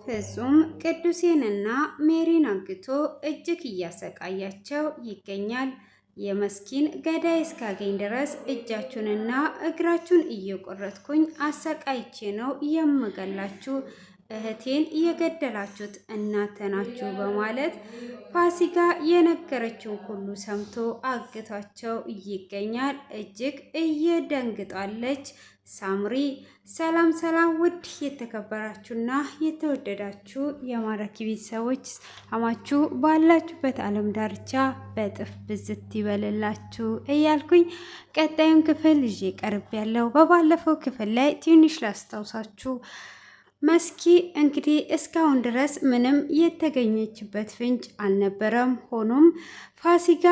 ፍጹም ቅዱሴንና ሜሪን አግቶ እጅግ እያሰቃያቸው ይገኛል። የመስኪን ገዳይ እስካገኝ ድረስ እጃችሁንና እግራችሁን እየቆረጥኩኝ አሰቃይቼ ነው የምገላችሁ፣ እህቴን የገደላችሁት እናንተ ናችሁ በማለት ፋሲካ የነገረችውን ሁሉ ሰምቶ አግቷቸው ይገኛል። እጅግ እየደንግጣለች ሳምሪ። ሰላም ሰላም! ውድ የተከበራችሁና የተወደዳችሁ የማራኪ ቤተሰቦች ሰላማችሁ ባላችሁበት ዓለም ዳርቻ በጥፍ ብዝት ይበልላችሁ እያልኩኝ ቀጣዩን ክፍል ይዤ ቀርብ ያለው። በባለፈው ክፍል ላይ ትንሽ ላስታውሳችሁ፣ መስኪ እንግዲህ እስካሁን ድረስ ምንም የተገኘችበት ፍንጭ አልነበረም። ሆኖም ፋሲካ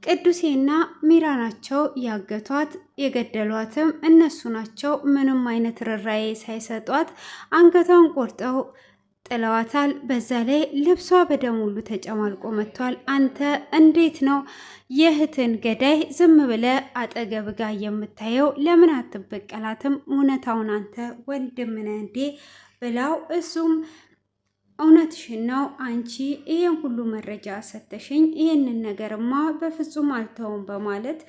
ቅዱሴና ሚራ ናቸው ያገቷት፣ የገደሏትም እነሱ ናቸው። ምንም አይነት ርራዬ ሳይሰጧት አንገቷን ቆርጠው ጥለዋታል። በዛ ላይ ልብሷ በደም ሁሉ ተጨማልቆ መጥቷል። አንተ እንዴት ነው የእህትን ገዳይ ዝም ብለ አጠገብ ጋር የምታየው? ለምን አትበቀላትም? እውነታውን አንተ ወንድም ነህ እንዴ ብላው፣ እሱም እውነትሽን ነው አንቺ ይሄን ሁሉ መረጃ ሰተሽኝ፣ ይሄንን ነገርማ በፍጹም አልተውም በማለት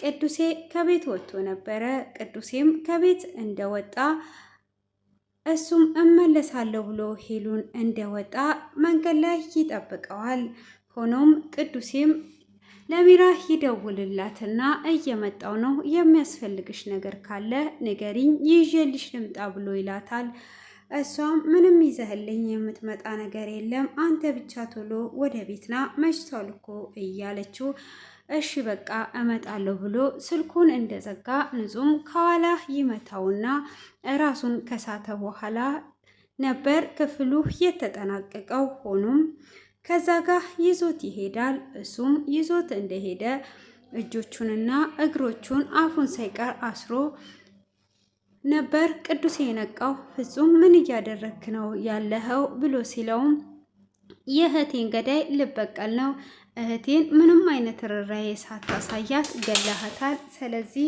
ቅዱሴ ከቤት ወጥቶ ነበረ። ቅዱሴም ከቤት እንደወጣ እሱም እመለሳለሁ ብሎ ሄሉን እንደወጣ መንገድ ላይ ይጠብቀዋል። ሆኖም ቅዱሴም ለሚራ ይደውልላትና እየመጣው ነው፣ የሚያስፈልግሽ ነገር ካለ ንገሪኝ ይዤልሽ ልምጣ ብሎ ይላታል። እሷም ምንም ይዘህልኝ የምትመጣ ነገር የለም፣ አንተ ብቻ ቶሎ ወደ ቤትና መሽቷል እኮ እያለችው እሺ በቃ እመጣለሁ ብሎ ስልኩን እንደዘጋ ንጹም ከኋላ ይመታውና ራሱን ከሳተ በኋላ ነበር ክፍሉ የተጠናቀቀው። ሆኖም ከዛ ጋር ይዞት ይሄዳል። እሱም ይዞት እንደሄደ እጆቹንና እግሮቹን አፉን ሳይቀር አስሮ ነበር ቅዱስ የነቃው። ፍጹም ምን እያደረክ ነው ያለኸው ብሎ ሲለውም የእህቴን ገዳይ ልበቀል ነው፣ እህቴን ምንም አይነት ርራዬ ሳታሳያት ገለሃታል። ስለዚህ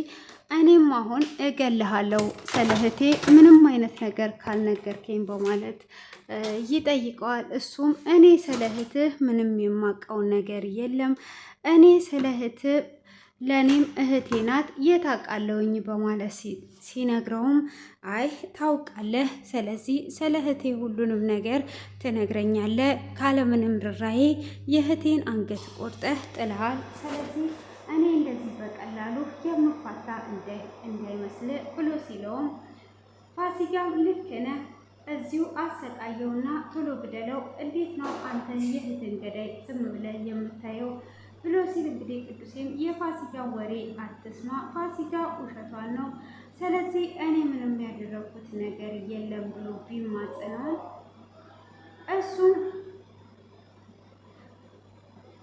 እኔም አሁን እገልሃለሁ ስለ እህቴ ምንም አይነት ነገር ካልነገርከኝ በማለት ይጠይቀዋል። እሱም እኔ ስለ እህትህ ምንም የማውቀው ነገር የለም፣ እኔ ስለ እህትህ ለኔም እህቴ ናት የታውቃለውኝ በማለት ሲነግረውም አይ ታውቃለህ፣ ስለዚህ ስለ እህቴ ሁሉንም ነገር ትነግረኛለህ፣ ካለምንም ርራዬ የእህቴን አንገት ቆርጠህ ጥለሃል። ስለዚህ እኔ እንደዚህ በቀላሉ የምፋታ እንዳይመስል ብሎ ሲለውም ፋሲካም ልክ ነህ፣ እዚሁ አሰቃየውና ቶሎ ግደለው፣ እንዴት ነው አንተ የእህትን ገዳይ ዝም ብለህ የምታየው ብሎ ሲል እንግዲህ ቅዱሴም የፋሲካ ወሬ አትስማ፣ ፋሲካ ውሸቷን ነው፣ ስለዚህ እኔ ምንም ያደረኩት ነገር የለም ብሎ ቢማጽነው እሱም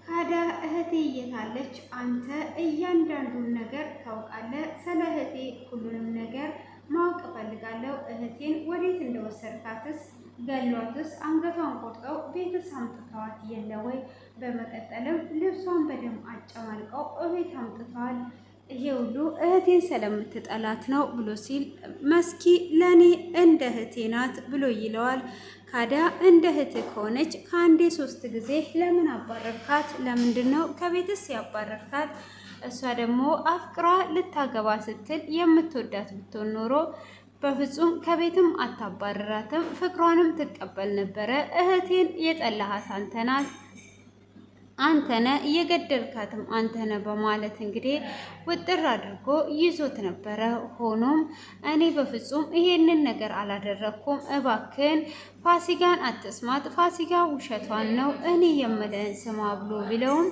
ካዳ እህቴ እየታለች? አንተ እያንዳንዱን ነገር ታውቃለህ፣ ስለ እህቴ ሁሉንም ነገር ማወቅ እፈልጋለሁ። እህቴን ወዴት እንደወሰድካትስ ገሏትስ አንገቷን ቆርጠው ቤትስ አምጥተዋት የለ ወይ? በመቀጠልም ልብሷን በደም አጨማልቀው እቤት አምጥተዋል። ይሄ ሁሉ እህቴን ስለምትጠላት ነው ብሎ ሲል መስኪ ለኔ እንደ እህቴ ናት ብሎ ይለዋል። ካዳ እንደ እህት ከሆነች ከአንዴ 3 ጊዜ ለምን አባረርካት? ለምንድን ነው ከቤትስ ያባረርካት? እሷ ደግሞ አፍቅሯ ልታገባ ስትል የምትወዳት ብትሆን ኖሮ በፍጹም ከቤትም አታባረራትም፣ ፍቅሯንም ትቀበል ነበረ። እህቴን የጠላሃት አንተነ እየገደልካትም አንተነ በማለት እንግዲህ ውጥር አድርጎ ይዞት ነበረ። ሆኖም እኔ በፍጹም ይሄንን ነገር አላደረኩም፣ እባክን ፋሲካን አትስማት፣ ፋሲካ ውሸቷን ነው፣ እኔ የምልህን ስማ ብሎ ቢለውም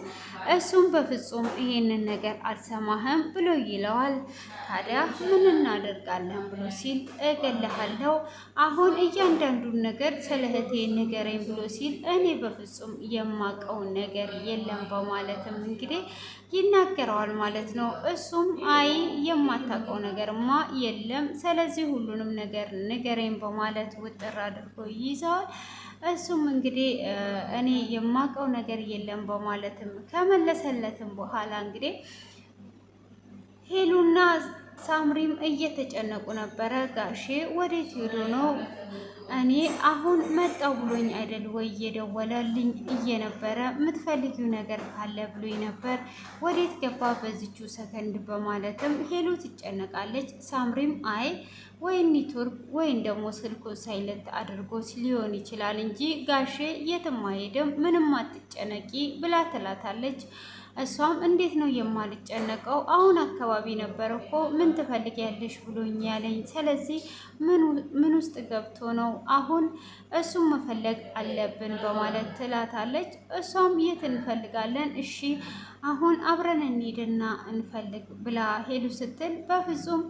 እሱም በፍጹም ይሄንን ነገር አልሰማህም ብሎ ይለዋል። ታዲያ ምን እናደርጋለን ብሎ ሲል እገልሃለሁ፣ አሁን እያንዳንዱን ነገር ስለ እህቴ ንገረኝ ብሎ ሲል እኔ በፍጹም የማውቀውን ነገር የለም በማለትም እንግዲህ ይናገረዋል ማለት ነው። እሱም አይ የማታውቀው ነገርማ የለም፣ ስለዚህ ሁሉንም ነገር ንገረኝ በማለት ውጥር አድርጎ ይዘዋል። እሱም እንግዲህ እኔ የማውቀው ነገር የለም በማለትም ከመለሰለትም በኋላ እንግዲህ ሄሉና ሳምሪም እየተጨነቁ ነበረ። ጋሼ ወዴት ሄዶ ነው? እኔ አሁን መጣው ብሎኝ አይደል ወይ እየደወለልኝ እየነበረ የምትፈልጊው ነገር ካለ ብሎኝ ነበር። ወዴት ገባ በዚቹ ሰከንድ? በማለትም ሄሉ ትጨነቃለች። ሳምሪም አይ ወይን ኔትወርክ ወይን ደግሞ ስልኩን ሳይለንት አድርጎት ሊሆን ይችላል እንጂ ጋሼ የትም አይሄድም፣ ምንም አትጨነቂ ብላ ትላታለች። እሷም እንዴት ነው የማልጨነቀው? አሁን አካባቢ ነበር እኮ ምን ትፈልጊያለሽ ብሎኝ ያለኝ። ስለዚህ ምን ውስጥ ገብቶ ነው? አሁን እሱም መፈለግ አለብን በማለት ትላታለች። እሷም የት እንፈልጋለን? እሺ አሁን አብረን እንሂድና እንፈልግ ብላ ሄሉ ስትል በፍጹም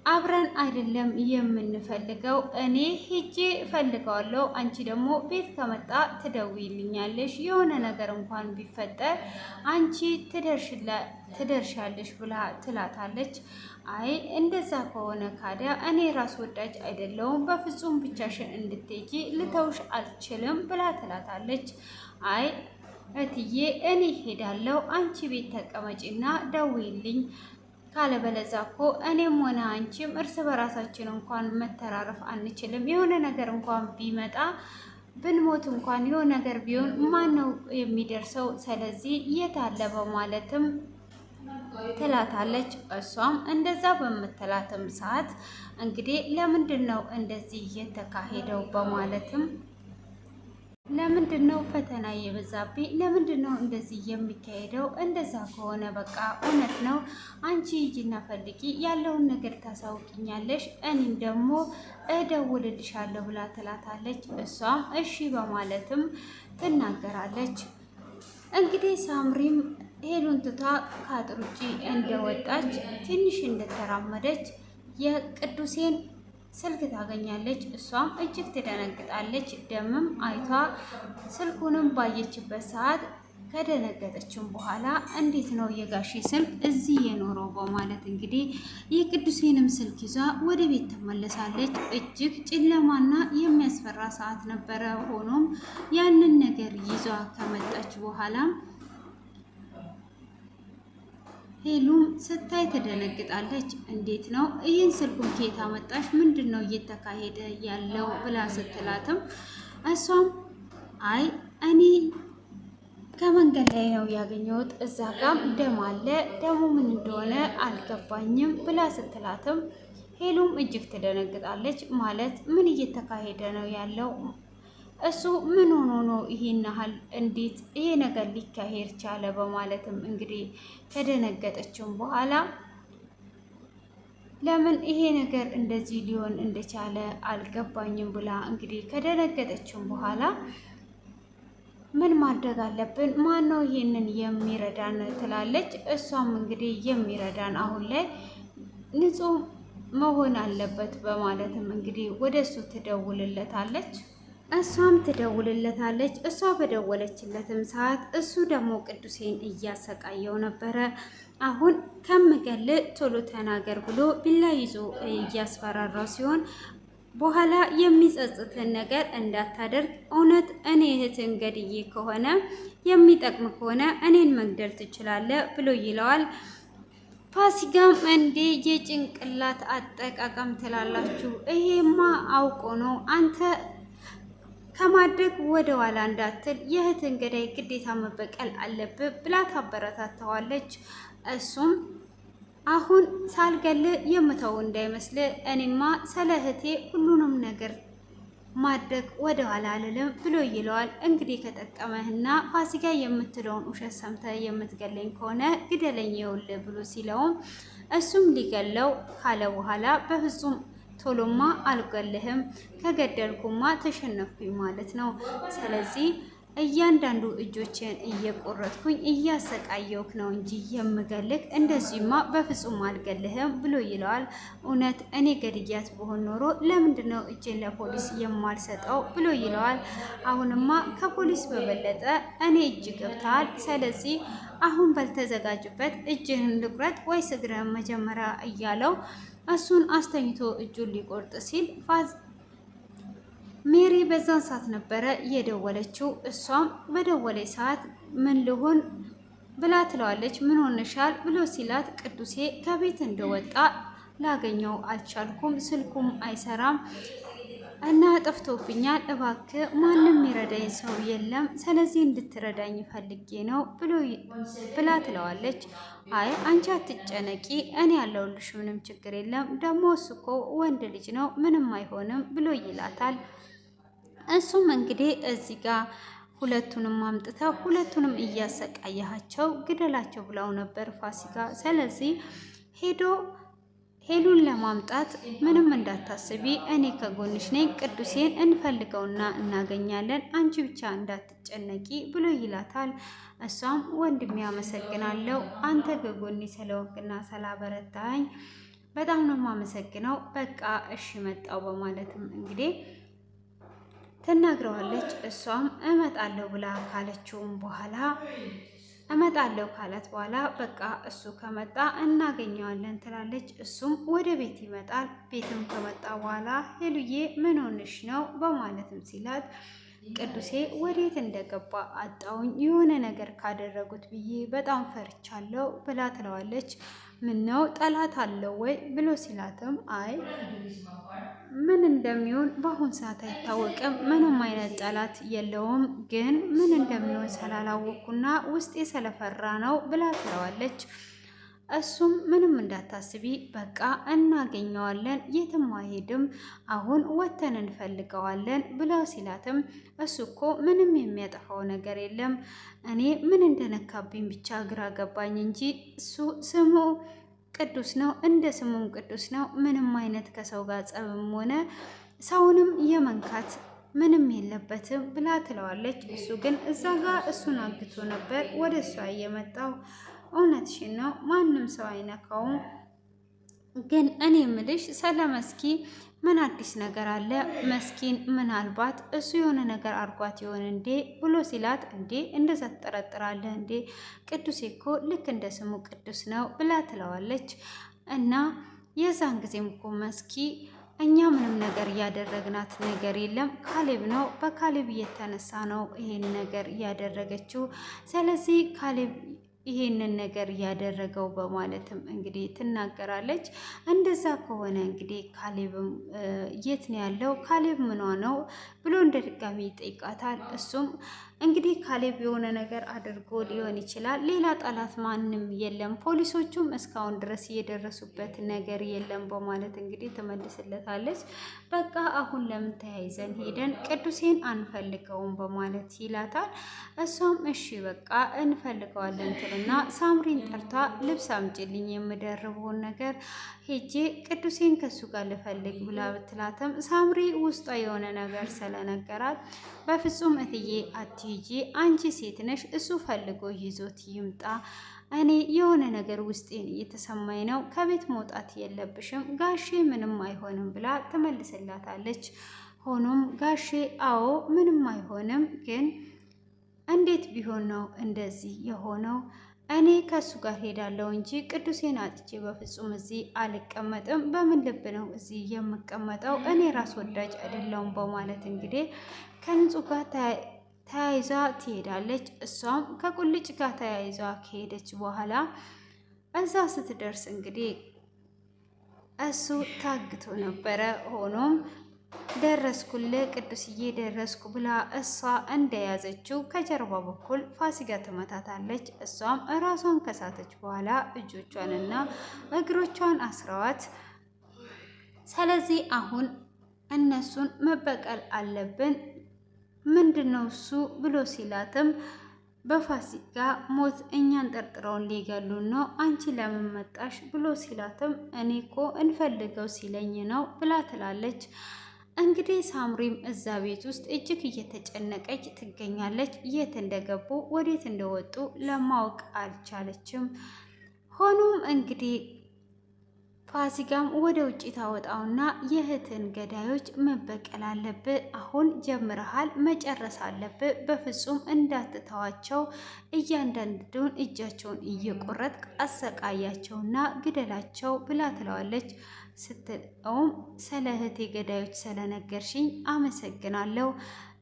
አብረን አይደለም የምንፈልገው፣ እኔ ሄጄ እፈልገዋለሁ፣ አንቺ ደግሞ ቤት ከመጣ ትደውይልኛለሽ፣ የሆነ ነገር እንኳን ቢፈጠር አንቺ ትደርሻለሽ ብላ ትላታለች። አይ እንደዛ ከሆነ ካዲያ እኔ ራስ ወዳጅ አይደለሁም፣ በፍጹም ብቻሽን እንድትሄጂ ልተውሽ አልችልም ብላ ትላታለች። አይ እትዬ እኔ ሄዳለሁ፣ አንቺ ቤት ተቀመጪና ደውይልኝ፣ ካለበለዛ እኮ እኔም ሆነ አንቺም እርስ በራሳችን እንኳን መተራረፍ አንችልም። የሆነ ነገር እንኳን ቢመጣ ብንሞት እንኳን የሆነ ነገር ቢሆን ማን ነው የሚደርሰው? ስለዚህ የት አለ በማለትም ትላታለች። እሷም እንደዛ በምትላትም ሰዓት እንግዲህ ለምንድን ነው እንደዚህ የተካሄደው በማለትም ለምንድን ነው ፈተና የበዛብኝ? ለምንድን ነው እንደዚህ የሚካሄደው? እንደዛ ከሆነ በቃ እውነት ነው፣ አንቺ ሂጂና ፈልጊ፣ ያለውን ነገር ታሳውቂኛለሽ፣ እኔም ደግሞ እደውልልሻለሁ ብላ ትላታለች። እሷም እሺ በማለትም ትናገራለች። እንግዲህ ሳምሪም ሄሉን ትታ ከአጥር ውጪ እንደወጣች ትንሽ እንደተራመደች የቅዱሴን ስልክ ታገኛለች። እሷም እጅግ ትደነግጣለች። ደምም አይቷ ስልኩንም ባየችበት ሰዓት ከደነገጠችም በኋላ እንዴት ነው የጋሺ ስልክ እዚህ የኖረው በማለት እንግዲህ የቅዱሴንም ስልክ ይዛ ወደ ቤት ትመለሳለች። እጅግ ጨለማና የሚያስፈራ ሰዓት ነበረ። ሆኖም ያንን ነገር ይዟ ከመጣች በኋላ ሄሉም ስታይ ትደነግጣለች። እንዴት ነው ይህን ስልኩን ከየት አመጣሽ? ምንድን ነው እየተካሄደ ያለው ብላ ስትላትም እሷም አይ እኔ ከመንገድ ላይ ነው ያገኘሁት፣ እዛ ጋም ደም አለ፣ ደሙ ምን እንደሆነ አልገባኝም ብላ ስትላትም ሄሉም እጅግ ትደነግጣለች። ማለት ምን እየተካሄደ ነው ያለው? እሱ ምን ሆኖ ነው ይሄን ያህል እንዴት ይሄ ነገር ሊካሄድ ቻለ? በማለትም እንግዲህ ከደነገጠችም በኋላ ለምን ይሄ ነገር እንደዚህ ሊሆን እንደቻለ አልገባኝም ብላ እንግዲህ ከደነገጠችም በኋላ ምን ማድረግ አለብን? ማን ነው ይሄንን የሚረዳን? ትላለች። እሷም እንግዲህ የሚረዳን አሁን ላይ ንጹህ መሆን አለበት በማለትም እንግዲህ ወደሱ ትደውልለታለች። እሷም ትደውልለታለች። እሷ በደወለችለትም ሰዓት እሱ ደግሞ ቅዱሴን እያሰቃየው ነበረ። አሁን ከምገል ቶሎ ተናገር ብሎ ቢላ ይዞ እያስፈራራው ሲሆን በኋላ የሚጸጽትን ነገር እንዳታደርግ፣ እውነት እኔ እህትን ገድዬ ከሆነ የሚጠቅም ከሆነ እኔን መግደል ትችላለህ ብሎ ይለዋል። ፋሲካም እንዴ የጭንቅላት አጠቃቀም ትላላችሁ? ይሄማ አውቆ ነው አንተ ከማድረግ ወደ ኋላ እንዳትል የእህትን ገዳይ ግዴታ መበቀል አለብህ ብላ ታበረታተዋለች። እሱም አሁን ሳልገል የምተው እንዳይመስል እኔማ ስለ እህቴ ሁሉንም ነገር ማድረግ ወደ ኋላ አልልም ብሎ ይለዋል። እንግዲህ ከጠቀመህና ፋሲካ የምትለውን ውሸት ሰምተህ የምትገለኝ ከሆነ ግደለኝ ይኸውልህ ብሎ ሲለውም እሱም ሊገለው ካለ በኋላ በፍጹም ቶሎማ አልገልህም፣ ከገደልኩማ ተሸነፍኩኝ ማለት ነው። ስለዚህ እያንዳንዱ እጆችን እየቆረጥኩኝ እያሰቃየውክ ነው እንጂ የምገልክ እንደዚህማ በፍጹም አልገልህም ብሎ ይለዋል። እውነት እኔ ገድያት በሆን ኖሮ ለምንድን ነው እጄን ለፖሊስ የማልሰጠው ብሎ ይለዋል። አሁንማ ከፖሊስ በበለጠ እኔ እጅ ገብተሃል። ስለዚህ አሁን ባልተዘጋጅበት እጅህን ልቁረጥ ወይስ እግርህን መጀመሪያ እያለው እሱን አስተኝቶ እጁን ሊቆርጥ ሲል ሜሪ በዛን ሰዓት ነበረ የደወለችው። እሷም በደወለች ሰዓት ምን ልሆን ብላ ትለዋለች። ምን ሆነሻል ብሎ ሲላት ቅዱሴ ከቤት እንደወጣ ላገኘው አልቻልኩም፣ ስልኩም አይሰራም እና ጠፍቶብኛል፣ እባክህ ማንም የሚረዳኝ ሰው የለም፣ ስለዚህ እንድትረዳኝ ፈልጌ ነው ብላ ትለዋለች። አይ አንቺ አትጨነቂ፣ እኔ ያለሁልሽ፣ ምንም ችግር የለም፣ ደግሞ እሱ እኮ ወንድ ልጅ ነው፣ ምንም አይሆንም ብሎ ይላታል። እሱም እንግዲህ እዚህ ጋር ሁለቱንም አምጥተው ሁለቱንም እያሰቃያቸው ግደላቸው ብለው ነበር ፋሲካ። ስለዚህ ሄዶ ሄሉን ለማምጣት ምንም እንዳታስቢ፣ እኔ ከጎንሽ ነኝ፣ ቅዱሴን እንፈልገውና እናገኛለን፣ አንቺ ብቻ እንዳትጨነቂ ብሎ ይላታል። እሷም ወንድሜ አመሰግናለሁ፣ አንተ ከጎኔ ስለወቅና ስላበረታኝ በጣም ነው የማመሰግነው፣ በቃ እሺ መጣው በማለትም እንግዲህ ትናግረዋለች። እሷም እመጣለሁ ብላ ካለችውም በኋላ እመጣለሁ ካላት በኋላ በቃ እሱ ከመጣ እናገኘዋለን ትላለች። እሱም ወደ ቤት ይመጣል። ቤትም ከመጣ በኋላ ሄሉዬ ምን ሆንሽ ነው በማለትም ሲላት ቅዱሴ ወዴት እንደገባ አጣውኝ፣ የሆነ ነገር ካደረጉት ብዬ በጣም ፈርቻለሁ ብላ ትለዋለች። ምን ነው ጠላት አለው ወይ ብሎ ሲላትም አይ ምን እንደሚሆን በአሁን ሰዓት አይታወቅም፣ ምንም አይነት ጠላት የለውም፣ ግን ምን እንደሚሆን ስላላወቅኩና ውስጤ ስለፈራ ነው ብላ ትለዋለች። እሱም ምንም እንዳታስቢ በቃ እናገኘዋለን፣ የትም አይሄድም፣ አሁን ወተን እንፈልገዋለን ብለው ሲላትም እሱ እኮ ምንም የሚያጠፋው ነገር የለም፣ እኔ ምን እንደነካብኝ ብቻ ግራ ገባኝ እንጂ እሱ ስሙ ቅዱስ ነው፣ እንደ ስሙም ቅዱስ ነው፣ ምንም አይነት ከሰው ጋር ጸብም ሆነ ሰውንም የመንካት ምንም የለበትም ብላ ትለዋለች። እሱ ግን እዛ ጋር እሱን አግቶ ነበር ወደ እሷ እየመጣው። እውነትሽን ነው፣ ማንም ሰው አይነካውም፣ ግን እኔ ምልሽ ስለ መስኪ ምን አዲስ ነገር አለ? መስኪን ምናልባት እሱ የሆነ ነገር አድርጓት ይሆን እንዴ ብሎ ሲላት፣ እንዴ እንደዛ ትጠረጥራለህ እንዴ? ቅዱሴ እኮ ልክ እንደ ስሙ ቅዱስ ነው ብላ ትለዋለች። እና የዛን ጊዜም እኮ መስኪ እኛ ምንም ነገር እያደረግናት ነገር የለም፣ ካሌብ ነው፣ በካሌብ እየተነሳ ነው ይሄን ነገር እያደረገችው፣ ስለዚህ ካሌብ ይሄንን ነገር ያደረገው በማለትም እንግዲህ ትናገራለች። እንደዛ ከሆነ እንግዲህ ካሌብም የት ነው ያለው? ካሌብ ምኗ ነው ብሎ እንደ ድጋሚ ይጠይቃታል። እሱም እንግዲህ ካሌብ የሆነ ነገር አድርጎ ሊሆን ይችላል፣ ሌላ ጠላት ማንም የለም፣ ፖሊሶቹም እስካሁን ድረስ የደረሱበት ነገር የለም በማለት እንግዲህ ትመልስለታለች። በቃ አሁን ለምን ተያይዘን ሄደን ቅዱሴን አንፈልገውም በማለት ይላታል። እሷም እሺ በቃ እንፈልገዋለን ትልና ሳምሪን ጠርታ ልብስ አምጪልኝ የምደርበውን ነገር ሄጄ ቅዱሴን ከሱ ጋር ልፈልግ ብላ ብትላትም ሳምሪ ውስጧ የሆነ ነገር ስለነገራት በፍጹም እትዬ አትሂጂ፣ አንቺ ሴት ነሽ፣ እሱ ፈልጎ ይዞት ይምጣ፣ እኔ የሆነ ነገር ውስጤን እየተሰማኝ ነው፣ ከቤት መውጣት የለብሽም፣ ጋሼ ምንም አይሆንም ብላ ትመልስላታለች። ሆኖም ጋሼ አዎ ምንም አይሆንም፣ ግን እንዴት ቢሆን ነው እንደዚህ የሆነው? እኔ ከሱ ጋር ሄዳለሁ እንጂ ቅዱሴን አጥቼ በፍጹም እዚህ አልቀመጥም። በምን ልብ ነው እዚህ የምቀመጠው? እኔ ራስ ወዳጅ አይደለሁም በማለት እንግዲህ ከንጹህ ጋር ተያይዛ ትሄዳለች። እሷም ከቁልጭ ጋር ተያይዛ ከሄደች በኋላ እዛ ስትደርስ እንግዲህ እሱ ታግቶ ነበረ። ሆኖም ደረስኩልህ ቅዱስዬ ደረስኩ ብላ እሷ እንደያዘችው ከጀርባ በኩል ፋሲካ ትመታታለች። እሷም እራሷን ከሳተች በኋላ እጆቿንና እግሮቿን አስረዋት፣ ስለዚህ አሁን እነሱን መበቀል አለብን፣ ምንድን ነው እሱ ብሎ ሲላትም በፋሲካ ሞት እኛን ጠርጥረውን ሊገሉን ነው፣ አንቺ ለምን መጣሽ ብሎ ሲላትም እኔ እኮ እንፈልገው ሲለኝ ነው ብላ ትላለች። እንግዲህ ሳምሪም እዛ ቤት ውስጥ እጅግ እየተጨነቀች ትገኛለች። የት እንደገቡ ወዴት እንደወጡ ለማወቅ አልቻለችም። ሆኖም እንግዲህ ፋሲካም ወደ ውጭ ታወጣውና የእህትን ገዳዮች መበቀል አለብህ፣ አሁን ጀምረሃል፣ መጨረስ አለብህ፣ በፍጹም እንዳትተዋቸው፣ እያንዳንዱን እጃቸውን እየቆረጥክ አሰቃያቸውና ግደላቸው ብላ ትለዋለች። ስትለውም ስለ እህቴ ገዳዮች ስለነገርሽኝ አመሰግናለሁ፣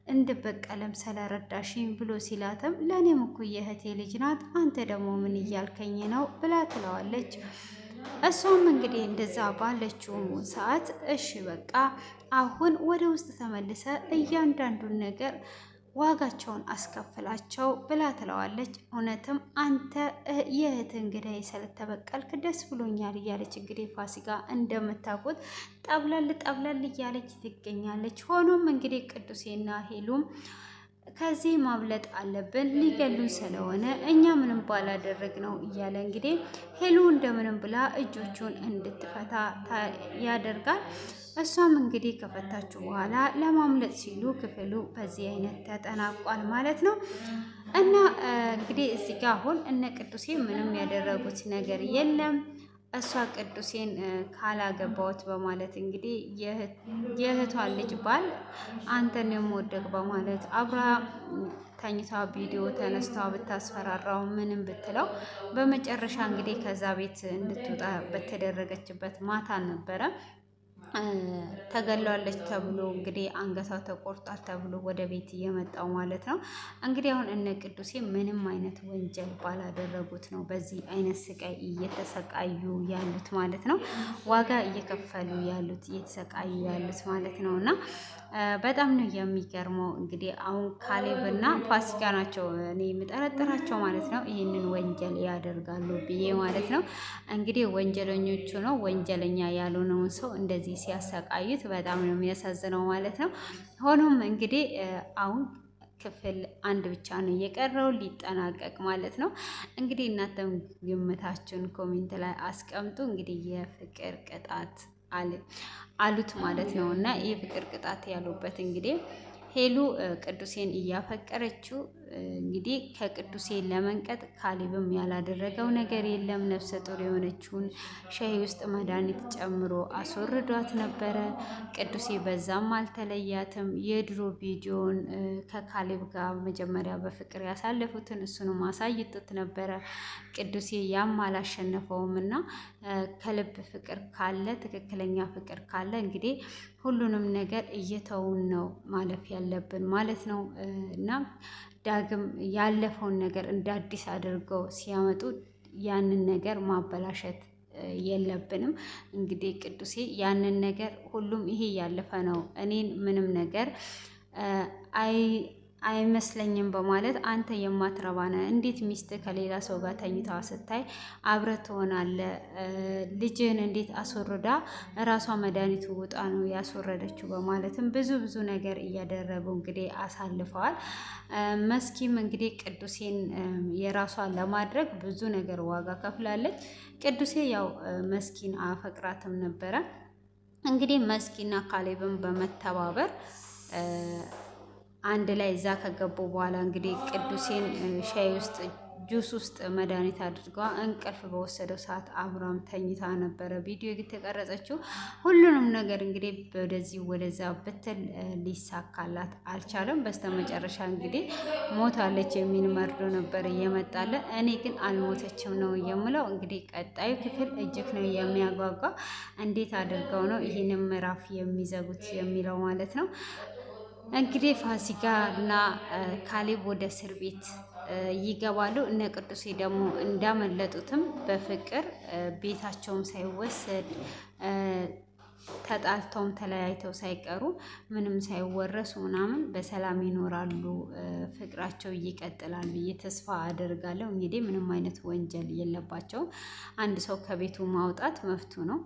እንድበቀለም ስለረዳሽኝ ብሎ ሲላትም ለእኔም እኮ የእህቴ ልጅ ናት፣ አንተ ደግሞ ምን እያልከኝ ነው ብላ ትለዋለች። እሷም እንግዲህ እንደዛ ባለችው ሰዓት እሺ በቃ አሁን ወደ ውስጥ ተመልሰ እያንዳንዱን ነገር ዋጋቸውን አስከፍላቸው ብላ ትለዋለች። እውነትም አንተ የእህትህን ገዳይ ስለተበቀልክ ደስ ብሎኛል እያለች እንግዲህ ፋሲካ እንደምታውቁት ጠብለል ጠብለል እያለች ትገኛለች። ሆኖም እንግዲህ ቅዱሴና ሄሉም ከዚህ ማምለጥ አለብን ሊገሉን ስለሆነ እኛ ምንም ባላደረግ ነው እያለ እንግዲህ ሄሉ እንደምንም ብላ እጆቹን እንድትፈታ ያደርጋል። እሷም እንግዲህ ከፈታችሁ በኋላ ለማምለጥ ሲሉ ክፍሉ በዚህ አይነት ተጠናቋል ማለት ነው። እና እንግዲህ እዚህ ጋር አሁን እነ ቅዱሴ ምንም ያደረጉት ነገር የለም። እሷ ቅዱሴን ካላገባሁት በማለት እንግዲህ የእህቷን ልጅ ባል አንተን የምወደቅ በማለት አብራ ተኝታ ቪዲዮ ተነስታ ብታስፈራራው ምንም ብትለው በመጨረሻ እንግዲህ ከዛ ቤት እንድትወጣ በተደረገችበት ማታ ነበረ ተገላለች ተብሎ እንግዲህ አንገቷ ተቆርጧል ተብሎ ወደ ቤት እየመጣው ማለት ነው። እንግዲህ አሁን እነ ቅዱሴ ምንም አይነት ወንጀል ባላደረጉት ነው በዚህ አይነት ስቃይ እየተሰቃዩ ያሉት ማለት ነው። ዋጋ እየከፈሉ ያሉት እየተሰቃዩ ያሉት ማለት ነው። እና በጣም ነው የሚገርመው። እንግዲህ አሁን ካሌብና ፋሲካ ናቸው እኔ የምጠረጥራቸው ማለት ነው ይህንን ወንጀል ያደርጋሉ ብዬ ማለት ነው። እንግዲህ ወንጀለኞቹ ነው ወንጀለኛ ያልሆነውን ሰው እንደዚህ ሲያሰቃዩት በጣም ነው የሚያሳዝነው ማለት ነው። ሆኖም እንግዲህ አሁን ክፍል 1 ብቻ ነው የቀረው ሊጠናቀቅ ማለት ነው። እንግዲህ እናንተም ግምታችሁን ኮሜንት ላይ አስቀምጡ። እንግዲህ የፍቅር ቅጣት አሉት ማለት ነው። እና የፍቅር ቅጣት ያሉበት እንግዲህ ሄሉ ቅዱሴን እያፈቀረችው እንግዲህ ከቅዱሴ ለመንቀጥ ካሌብም ያላደረገው ነገር የለም። ነፍሰ ጡር የሆነችውን ሻይ ውስጥ መድኃኒት ጨምሮ አስወርዷት ነበረ። ቅዱሴ በዛም አልተለያትም። የድሮ ቪዲዮን ከካሌብ ጋር መጀመሪያ በፍቅር ያሳለፉትን እሱንም አሳይቶት ነበረ። ቅዱሴ ያም አላሸነፈውም እና ከልብ ፍቅር ካለ ትክክለኛ ፍቅር ካለ እንግዲህ ሁሉንም ነገር እየተውን ነው ማለፍ ያለብን ማለት ነው። እና ዳግም ያለፈውን ነገር እንደ አዲስ አድርገው ሲያመጡ ያንን ነገር ማበላሸት የለብንም። እንግዲህ ቅዱሴ ያንን ነገር ሁሉም ይሄ ያለፈ ነው እኔን ምንም ነገር አይመስለኝም በማለት አንተ የማትረባ ነህ፣ እንዴት ሚስት ከሌላ ሰው ጋር ተኝታ ስታይ አብረህ ትሆናለህ? ልጅህን እንዴት አስወርዳ እራሷ መድኃኒቱ ውጣ ነው ያስወረደችው በማለትም ብዙ ነገር እያደረጉ እንግዲህ አሳልፈዋል። መስኪም እንግዲህ ቅዱሴን የራሷ ለማድረግ ብዙ ነገር ዋጋ ከፍላለች። ቅዱሴ ያው መስኪን አፈቅራትም ነበረ። እንግዲህ መስኪና ካሌብን በመተባበር አንድ ላይ እዛ ከገቡ በኋላ እንግዲህ ቅዱሴን ሻይ ውስጥ ጁስ ውስጥ መድኃኒት አድርጓ እንቅልፍ በወሰደው ሰዓት አብራም ተኝታ ነበረ ቪዲዮ የተቀረጸችው። ሁሉንም ነገር እንግዲህ ወደዚህ ወደዛ ብትል ሊሳካላት አልቻለም። በስተመጨረሻ እንግዲህ ሞታለች የሚል መርዶ ነበር እየመጣለ። እኔ ግን አልሞተችም ነው የምለው። እንግዲህ ቀጣዩ ክፍል እጅግ ነው የሚያጓጓ። እንዴት አድርገው ነው ይህንን ምዕራፍ የሚዘጉት የሚለው ማለት ነው። እንግዲህ ፋሲካ እና ካሌብ ወደ እስር ቤት ይገባሉ። እነ ቅዱሴ ደግሞ እንዳመለጡትም በፍቅር ቤታቸውም ሳይወሰድ ተጣልተውም ተለያይተው ሳይቀሩ ምንም ሳይወረሱ ምናምን በሰላም ይኖራሉ። ፍቅራቸው ይቀጥላል ብዬ ተስፋ አደርጋለሁ። እንግዲህ ምንም አይነት ወንጀል የለባቸውም። አንድ ሰው ከቤቱ ማውጣት መፍቱ ነው።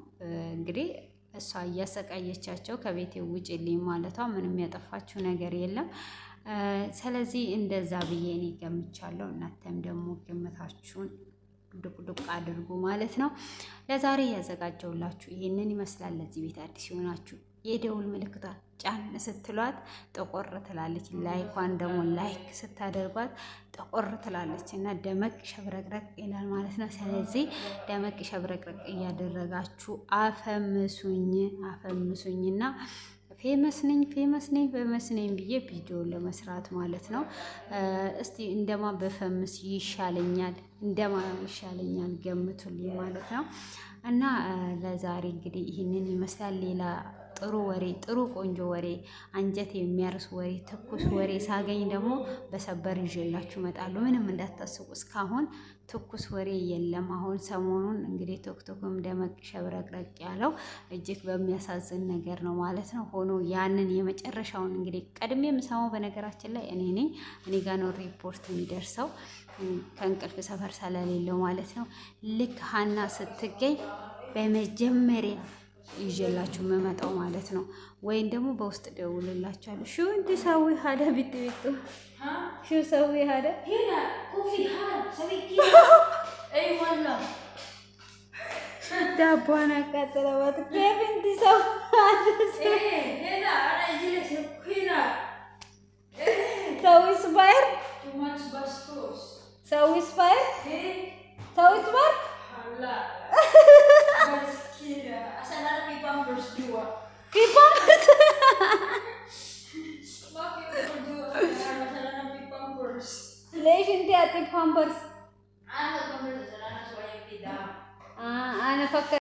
እንግዲህ እሷ እያሰቃየቻቸው ከቤቴ ውጭልኝ ማለቷ ምንም ያጠፋችው ነገር የለም። ስለዚህ እንደዛ ብዬ እኔ ገምቻለሁ። እናንተም ደግሞ ግምታችሁን ዱቅ አድርጉ ማለት ነው። ለዛሬ ያዘጋጀውላችሁ ይሄንን ይመስላል። ለዚህ ቤት አዲስ ይሆናችሁ የደውል ምልክቷ ጫን ስትሏት ጠቆር ትላለች። ላይኳን ደግሞ ላይክ ስታደርጓት ጠቆር ትላለች እና ደመቅ ሸብረቅረቅ ይላል ማለት ነው። ስለዚህ ደመቅ ሸብረቅረቅ እያደረጋችሁ አፈምሱኝና ፌመስ ነኝ ብዬ ቪዲዮን ለመስራት ማለት ነው። እስቲ እንደማ በፈምስ ይሻለኛል ገምቱልኝ ማለት ነው። እና ለዛሬ እንግዲህ ይህንን ይመስላል። ሌላ ጥሩ ወሬ፣ ጥሩ ቆንጆ ወሬ፣ አንጀት የሚያርስ ወሬ፣ ትኩስ ወሬ ሳገኝ ደግሞ በሰበር ይዤላችሁ እመጣለሁ። ምንም እንዳታስቡ። እስካሁን ትኩስ ወሬ የለም። አሁን ሰሞኑን እንግዲህ ቶክቶክም ደመቅ ሸብረቅረቅ ያለው እጅግ በሚያሳዝን ነገር ነው ማለት ነው። ሆኖ ያንን የመጨረሻውን እንግዲህ ቀድሜ የምሰማው በነገራችን ላይ እኔ ጋር ነው ሪፖርት የሚደርሰው ከእንቅልፍ ሰፈር ስለሌለው ማለት ነው። ልክ ሀና ስትገኝ በመጀመሪያ ይዤላችሁ የምመጣው ማለት ነው። ወይም ደግሞ በውስጥ ደውልላችኋለሁ። ሹ እንዲ ሰዊ ሀደ ቢት ቢቱ ሹ ሰዊ ሀደ ዳቧን አቃጥለዋት ኬፍ እንዲ ሰው ሰው ስባይር ሰው ስባይር ሰው ስባይር ليش انت اعطي بامبرز؟ انا فكرت